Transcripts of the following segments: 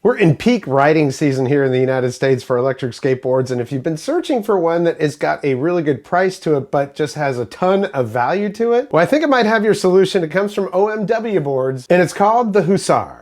We're in peak riding season here in the United States for electric skateboards, and if you've been searching for one that has got a really good price to it but just has a ton of value to it, well, I think I might have your solution. It comes from OMW Boards, and it's called the Hussar.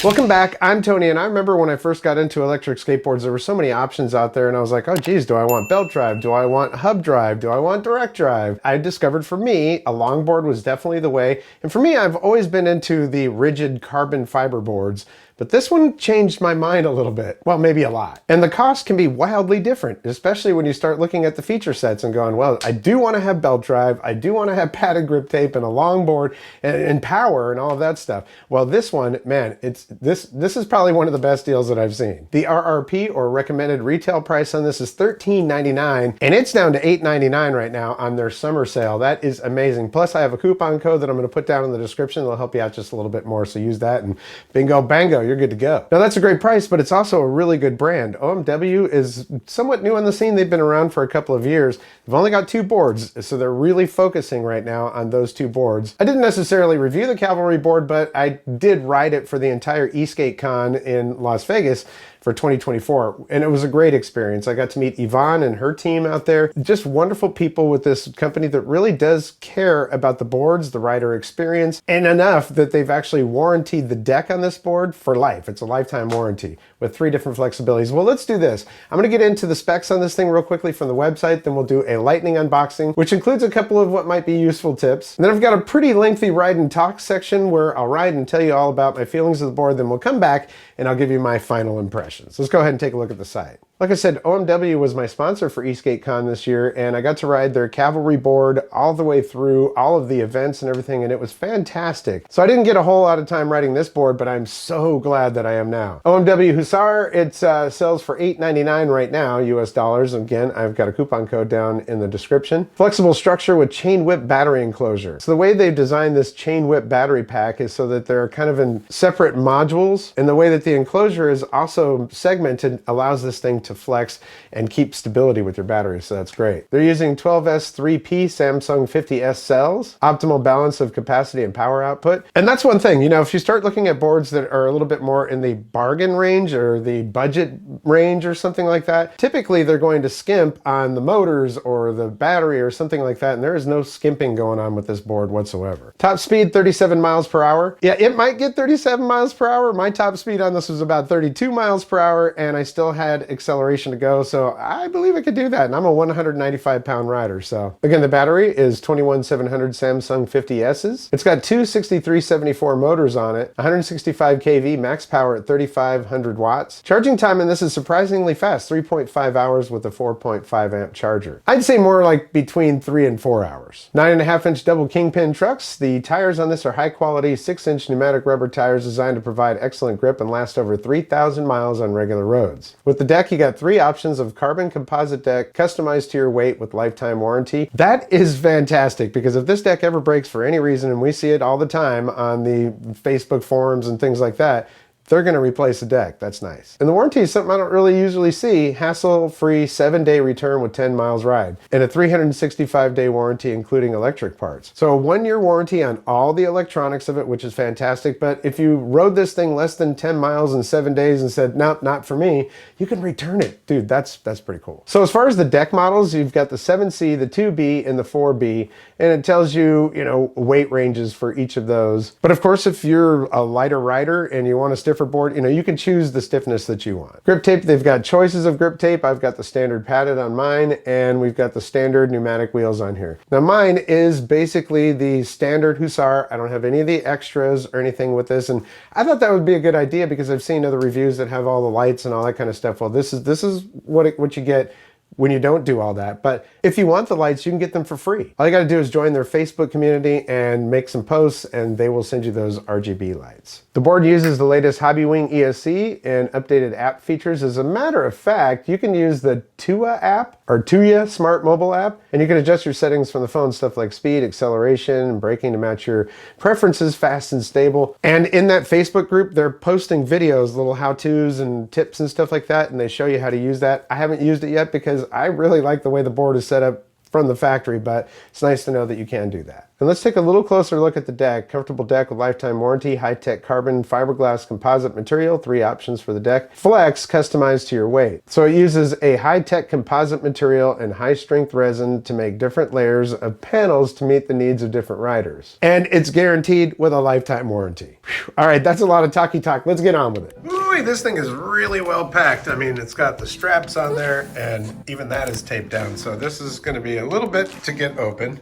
Welcome back, I'm Tony, and I remember when I first got into electric skateboards, there were so many options out there, and I was like, oh geez, do I want belt drive? Do I want hub drive? Do I want direct drive? I discovered for me, a longboard was definitely the way, and for me, I've always been into the rigid carbon fiber boards, but this one changed my mind a little bit. Well, maybe a lot. And the cost can be wildly different, especially when you start looking at the feature sets and going, well, I do want to have belt drive, I do want to have padded grip tape and a longboard and power and all of that stuff. Well, this one, man, this is probably one of the best deals that I've seen. The RRP, or recommended retail price on this, is $13.99, and it's down to $8.99 right now on their summer sale. That is amazing. Plus, I have a coupon code that I'm going to put down in the description that'll help you out just a little bit more, so use that and bingo bango, you're good to go. Now, that's a great price, but it's also a really good brand. OMW is somewhat new on the scene. They've been around for a couple of years. They've only got 2 boards, so they're really focusing right now on those 2 boards. I didn't necessarily review the Cavalry board, but I did ride it for the entire eSkateCon in Las Vegas for 2024, and it was a great experience. I got to meet Yvonne and her team out there. Just wonderful people with this company that really does care about the boards, the rider experience, and enough that they've actually warranted the deck on this board for life. It's a lifetime warranty with 3 different flexibilities. Well, let's do this. I'm gonna get into the specs on this thing real quickly from the website, then we'll do a lightning unboxing, which includes a couple of what might be useful tips. And then I've got a pretty lengthy ride and talk section where I'll ride and tell you all about my feelings of the board, then we'll come back and I'll give you my final impressions. Let's go ahead and take a look at the site. Like I said, OMW was my sponsor for eSkateCon this year, and I got to ride their Cavalry board all the way through all of the events and everything, and it was fantastic. So I didn't get a whole lot of time riding this board, but I'm so glad that I am now. OMW Hussar, it sells for $8.99 right now, US dollars. Again, I've got a coupon code down in the description. Flexible structure with chain whip battery enclosure. So the way they've designed this chain whip battery pack is so that they're kind of in separate modules, and the way that the enclosure is also segmented allows this thing to flex and keep stability with your battery, so that's great. They're using 12S3P Samsung 50S cells, optimal balance of capacity and power output. And that's one thing, you know, if you start looking at boards that are a little bit more in the bargain range or the budget range or something like that, typically they're going to skimp on the motors or the battery or something like that, and there is no skimping going on with this board whatsoever. Top speed, 37 miles per hour. Yeah, it might get 37 miles per hour. My top speed on this was about 32 miles per hour, and I still had acceleration to go, so I believe I could do that, and I'm a 195-pound rider. So again, the battery is 21700 Samsung 50S's. It's got 2 6374 motors on it, 165 kV max power at 3500 watts. Charging time in this is surprisingly fast, 3.5 hours with a 4.5 amp charger. I'd say more like between 3 and 4 hours. 9.5-inch double kingpin trucks. The tires on this are high quality 6-inch pneumatic rubber tires designed to provide excellent grip and last over 3,000 miles on regular roads. With the deck, you got 3 options of carbon composite deck customized to your weight with lifetime warranty. That is fantastic, because if this deck ever breaks for any reason, and we see it all the time on the Facebook forums and things like that, they're going to replace the deck. That's nice. And the warranty is something I don't really usually see. Hassle-free 7-day return with 10 miles ride. And a 365-day warranty including electric parts. So a 1-year warranty on all the electronics of it, which is fantastic. But if you rode this thing less than 10 miles in 7 days and said, nope, not for me, you can return it. Dude, that's pretty cool. So as far as the deck models, you've got the 7C, the 2B, and the 4B. And it tells you, you know, weight ranges for each of those. But of course, if you're a lighter rider and you want a stiffer board, you know, you can choose the stiffness that you want. Grip tape, they've got choices of grip tape. I've got the standard padded on mine, and we've got the standard pneumatic wheels on here. Now mine is basically the standard Hussar. I don't have any of the extras or anything with this, and I thought that would be a good idea because I've seen other reviews that have all the lights and all that kind of stuff. Well, this is what you get when you don't do all that. But if you want the lights, you can get them for free. All you got to do is join their Facebook community and make some posts, and they will send you those RGB lights. The board uses the latest Hobbywing ESC and updated app features. As a matter of fact, you can use the Tua app or Tuya smart mobile app, and you can adjust your settings from the phone, stuff like speed, acceleration, and braking to match your preferences, fast and stable. And in that Facebook group, they're posting videos, little how-tos and tips and stuff like that, and they show you how to use that. I haven't used it yet because I really like the way the board is set up from the factory, but it's nice to know that you can do that. And let's take a little closer look at the deck. Comfortable deck with lifetime warranty, high-tech carbon fiberglass composite material, 3 options for the deck. Flex, customized to your weight. So it uses a high-tech composite material and high-strength resin to make different layers of panels to meet the needs of different riders. And it's guaranteed with a lifetime warranty. Whew. All right, that's a lot of talky talk. Let's get on with it. Ooh, this thing is really well packed. I mean, it's got the straps on there, and even that is taped down. So this is going to be a little bit to get open.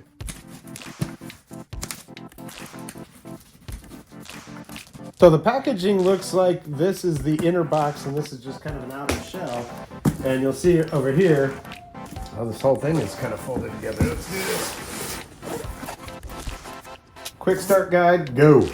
So the packaging looks like this is the inner box, and this is just kind of an outer shell. And you'll see over here, oh, this whole thing is kind of folded together. Let's do this. Quick start guide, go.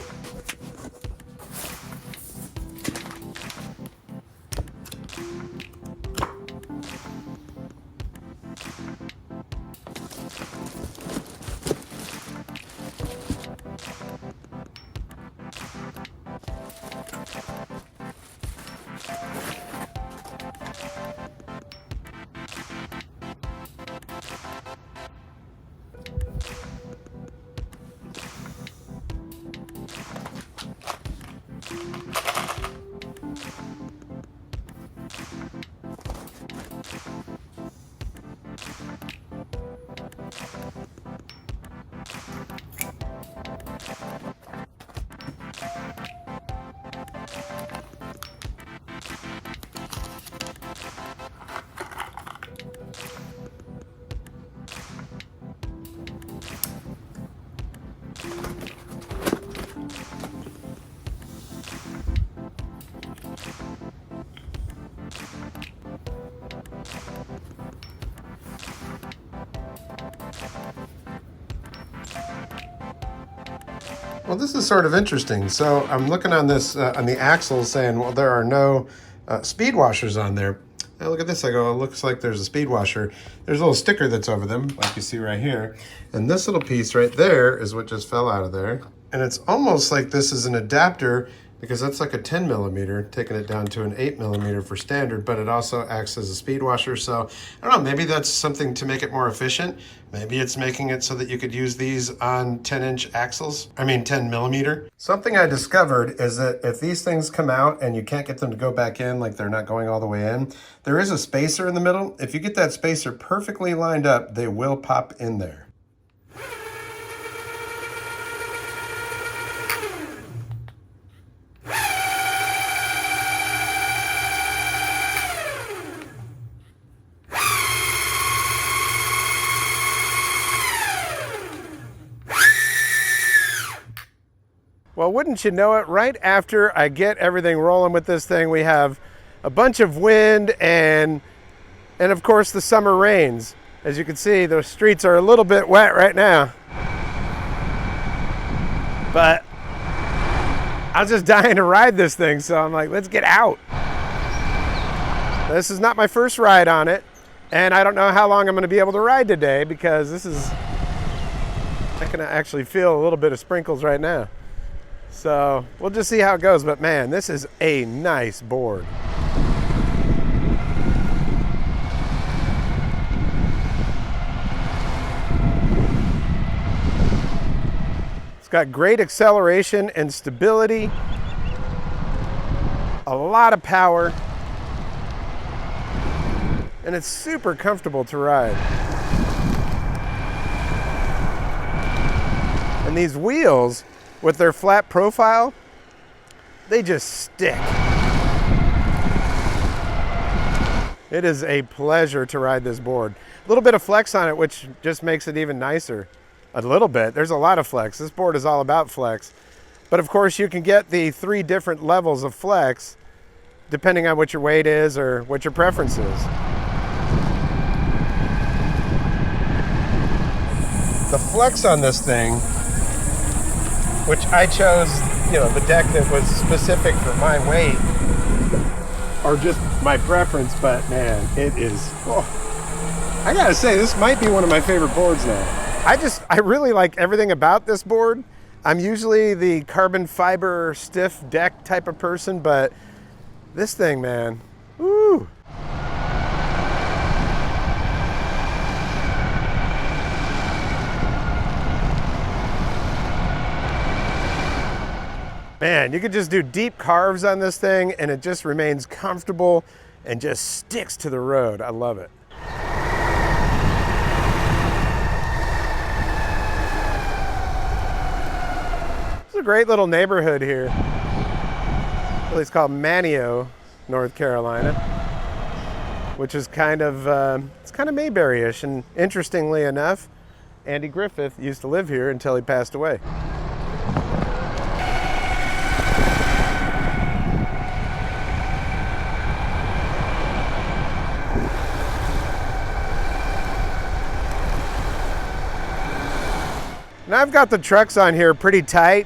Well, this is sort of interesting. So I'm looking on this, on the axles saying, well, there are no speed washers on there. Now look at this, I go, it looks like there's a speed washer. There's a little sticker that's over them, like you see right here. And this little piece right there is what just fell out of there. And it's almost like this is an adapter, because that's like a 10 millimeter, taking it down to an 8 millimeter for standard, but it also acts as a speed washer. So I don't know, maybe that's something to make it more efficient. Maybe it's making it so that you could use these on 10-inch axles. 10 millimeter. Something I discovered is that if these things come out and you can't get them to go back in, like they're not going all the way in, there is a spacer in the middle. If you get that spacer perfectly lined up, they will pop in there. Well, wouldn't you know it, right after I get everything rolling with this thing, we have a bunch of wind and of course the summer rains. As you can see, those streets are a little bit wet right now. But I was just dying to ride this thing, so I'm like, let's get out. This is not my first ride on it, and I don't know how long I'm going to be able to ride today, because I can actually feel a little bit of sprinkles right now. So we'll just see how it goes, but man, this is a nice board. It's got great acceleration and stability, a lot of power, and it's super comfortable to ride. And these wheels, with their flat profile, they just stick. It is a pleasure to ride this board. A little bit of flex on it, which just makes it even nicer. A little bit. There's a lot of flex. This board is all about flex. But of course, you can get the 3 different levels of flex depending on what your weight is or what your preference is. The flex on this thing, which I chose, you know, the deck that was specific for my weight, or just my preference, but man, it is, I gotta say, this might be one of my favorite boards now. I really like everything about this board. I'm usually the carbon fiber stiff deck type of person, but this thing, man, woo. Man, you could just do deep carves on this thing and it just remains comfortable and just sticks to the road. I love it. It's a great little neighborhood here. It's called Manio, North Carolina, which is kind of, it's kind of Mayberry-ish. And interestingly enough, Andy Griffith used to live here until he passed away. Now I've got the trucks on here pretty tight,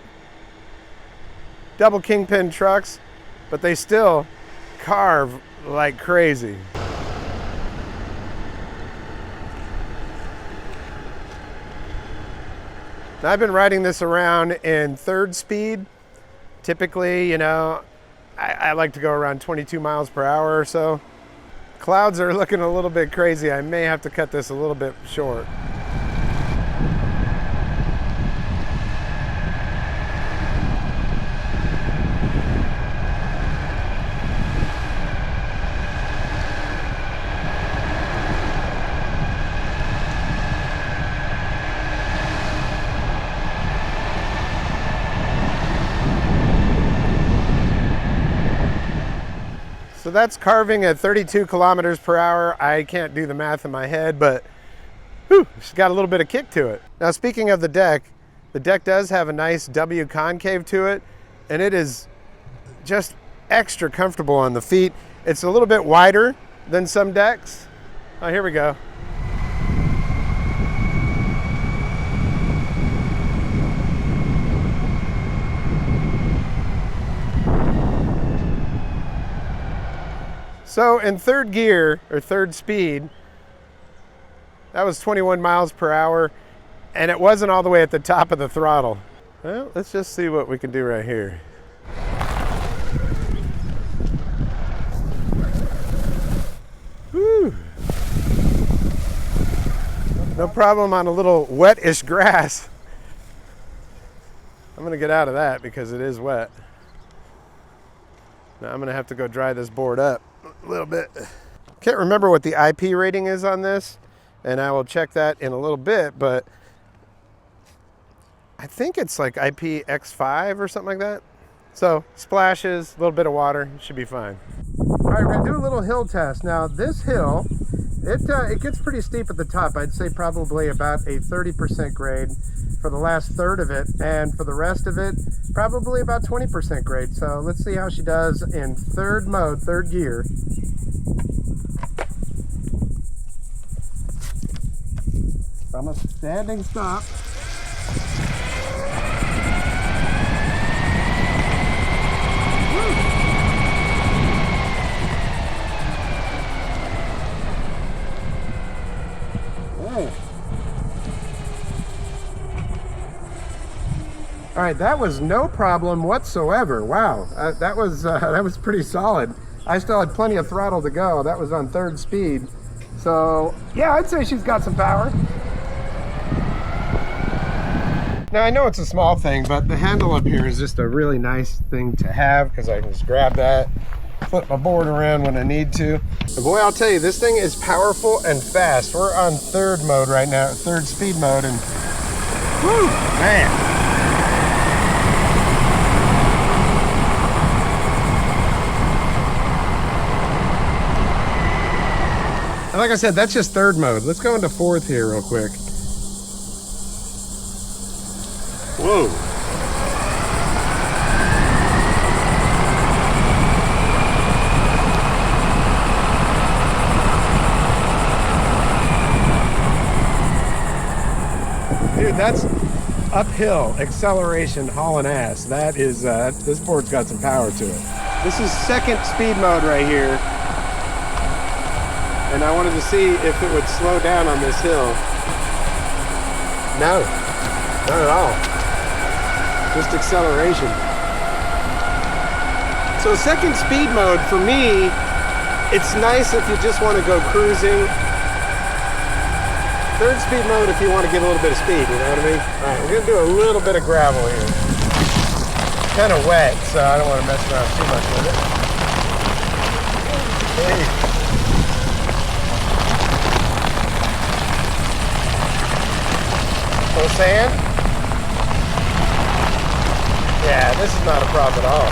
double kingpin trucks, but they still carve like crazy. Now I've been riding this around in 3rd speed. Typically, you know, I like to go around 22 miles per hour or so. Clouds are looking a little bit crazy. I may have to cut this a little bit short. So that's carving at 32 kilometers per hour. I can't do the math in my head, but whew, it's got a little bit of kick to it. Now, speaking of the deck does have a nice W concave to it, and it is just extra comfortable on the feet. It's a little bit wider than some decks. Oh, here we go. So in 3rd gear, or 3rd speed, that was 21 miles per hour, and it wasn't all the way at the top of the throttle. Well, let's just see what we can do right here. Whew. No problem on a little wet-ish grass. I'm gonna get out of that because it is wet. Now I'm gonna have to go dry this board up a little bit. Can't remember what the IP rating is on this, and I will check that in a little bit, but I think it's like IPX5 or something like that. So splashes, a little bit of water, it should be fine. All right, we're gonna do a little hill test. Now this hill, it gets pretty steep at the top. I'd say probably about a 30% grade for the last third of it, and for the rest of it, probably about 20% grade. So let's see how she does in 3rd mode, 3rd gear. From a standing stop. All right, that was no problem whatsoever. Wow, that was pretty solid. I still had plenty of throttle to go. That was on 3rd speed. So yeah, I'd say she's got some power. Now I know it's a small thing, but the handle up here is just a really nice thing to have because I can just grab that, flip my board around when I need to. But boy, I'll tell you, this thing is powerful and fast. We're on 3rd mode right now, 3rd speed mode, and whew, man. And like I said, that's just 3rd mode. Let's go into 4th here real quick. Whoa. that's uphill acceleration hauling ass. That is, this board's got some power to it. This is second speed mode right here. And I wanted to see if it would slow down on this hill. No, not at all. Just acceleration. So second speed mode for me, it's nice if you just want to go cruising. Third speed mode if you want to get a little bit of speed, you know what I mean? All right, we're gonna do a little bit of gravel here. It's kind of wet, so I don't want to mess around too much with it. Hey. Little sand? Yeah, this is not a problem at all.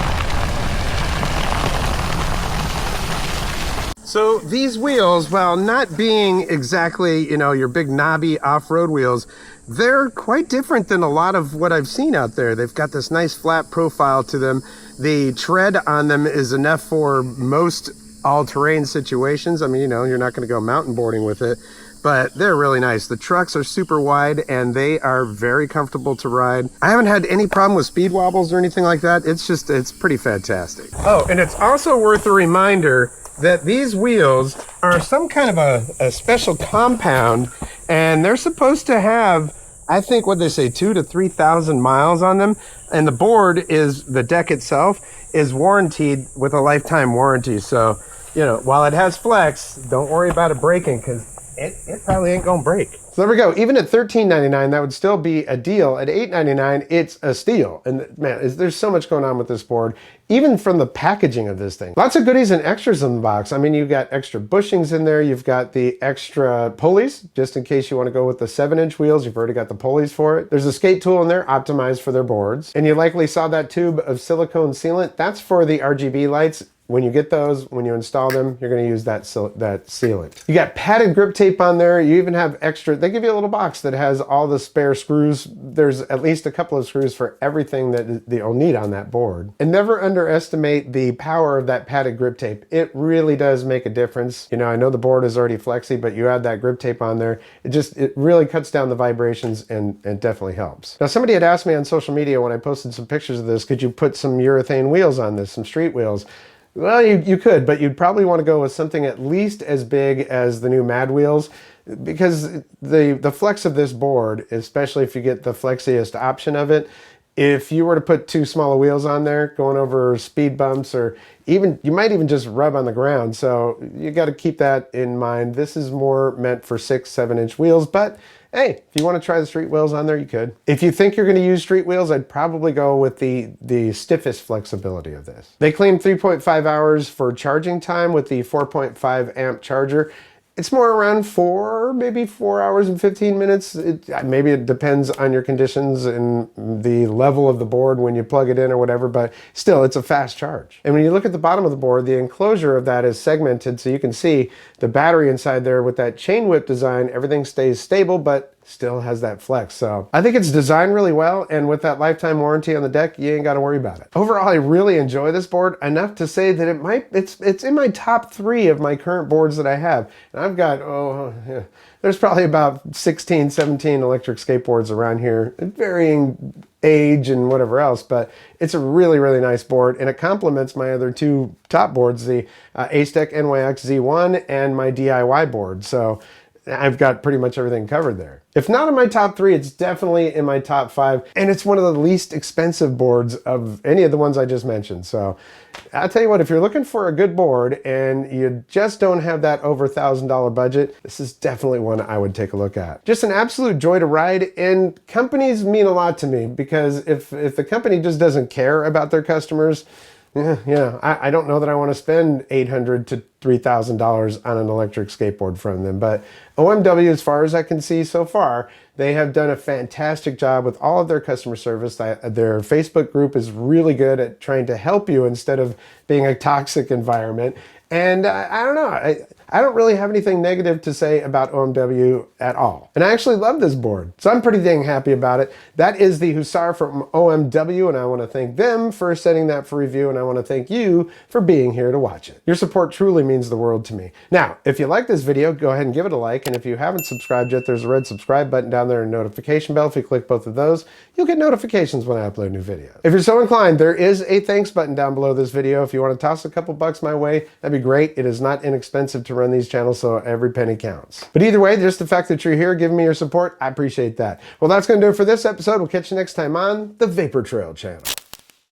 So these wheels, while not being exactly, you know, your big knobby off-road wheels, they're quite different than a lot of what I've seen out there. They've got this nice flat profile to them. The tread on them is enough for most all-terrain situations. I mean, you know, you're not going to go mountain boarding with it, but they're really nice. The trucks are super wide and they are very comfortable to ride. I haven't had any problem with speed wobbles or anything like that. It's pretty fantastic. Oh, and it's also worth a reminder that these wheels are some kind of a special compound, and they're supposed to have, I think, what they say, 2,000 to 3,000 miles on them. And the board is, the deck itself is warranted with a lifetime warranty. So, you know, while it has flex, don't worry about it breaking, because it probably ain't gonna break. So there we go. Even at $13.99, that would still be a deal. At $8.99, it's a steal. And man, there's so much going on with this board, even from the packaging of this thing. Lots of goodies and extras in the box. I mean, you've got extra bushings in there. You've got the extra pulleys, just in case you want to go with the 7-inch wheels. You've already got the pulleys for it. There's a skate tool in there, optimized for their boards. And you likely saw that tube of silicone sealant. That's for the RGB lights. When you get those, when you install them, you're going to use that sealant. You got padded grip tape on there. You even have extra, they give you a little box that has all the spare screws. There's at least a couple of screws for everything that you'll need on that board. And never underestimate the power of that padded grip tape. It really does make a difference. You know, I know the board is already flexy, but you add that grip tape on there, it really cuts down the vibrations and definitely helps. Now, somebody had asked me on social media when I posted some pictures of this, could you put some urethane wheels on this, some street wheels? Well, you could, but you'd probably want to go with something at least as big as the new Mad wheels, because the flex of this board, especially if you get the flexiest option of it, if you were to put too small of wheels on there, going over speed bumps, or even, you might even just rub on the ground. So you got to keep that in mind. This is more meant for 6-7-inch wheels, but hey, if you want to try the street wheels on there, you could. If you think you're going to use street wheels, I'd probably go with the stiffest flexibility of this. They claim 3.5 hours for charging time with the 4.5 amp charger. It's more around maybe 4 hours and 15 minutes. Maybe it depends on your conditions and the level of the board when you plug it in or whatever, but still, it's a fast charge. And when you look at the bottom of the board, the enclosure of that is segmented, so you can see the battery inside there with that chain whip design. Everything stays stable, but still has that flex. So I think it's designed really well, and with that lifetime warranty on the deck, you ain't got to worry about it. Overall, I really enjoy this board enough to say that it's in my top 3 of my current boards that I have. And I've got, there's probably about 16, 17 electric skateboards around here, varying age and whatever else, but it's a really, really nice board, and it complements my other 2 top boards, the Acetec NYX Z1 and my DIY board. So I've got pretty much everything covered there. If not in my top 3, it's definitely in my top 5, and it's one of the least expensive boards of any of the ones I just mentioned. So I'll tell you what, if you're looking for a good board and you just don't have that over $1,000 budget, this is definitely one I would take a look at. Just an absolute joy to ride, and companies mean a lot to me, because if the company just doesn't care about their customers, I don't know that I want to spend $800 to $3,000 on an electric skateboard from them. But OMW, as far as I can see so far, they have done a fantastic job with all of their customer service. Their Facebook group is really good at trying to help you instead of being a toxic environment. And I don't know, I don't really have anything negative to say about OMW at all. And I actually love this board, so I'm pretty dang happy about it. That is the Hussar from OMW, and I want to thank them for setting that for review, and I want to thank you for being here to watch it. Your support truly means the world to me. Now, if you like this video, go ahead and give it a like. And if you haven't subscribed yet, there's a red subscribe button down there and a notification bell. If you click both of those, you'll get notifications when I upload new videos. If you're so inclined, there is a thanks button down below this video. If you want to toss a couple bucks my way, that'd be great. It is not inexpensive to run these channels, so every penny counts. But either way, just the fact that you're here giving me your support, I appreciate that. Well, that's going to do it for this episode. We'll catch you next time on the Vapor Trail channel.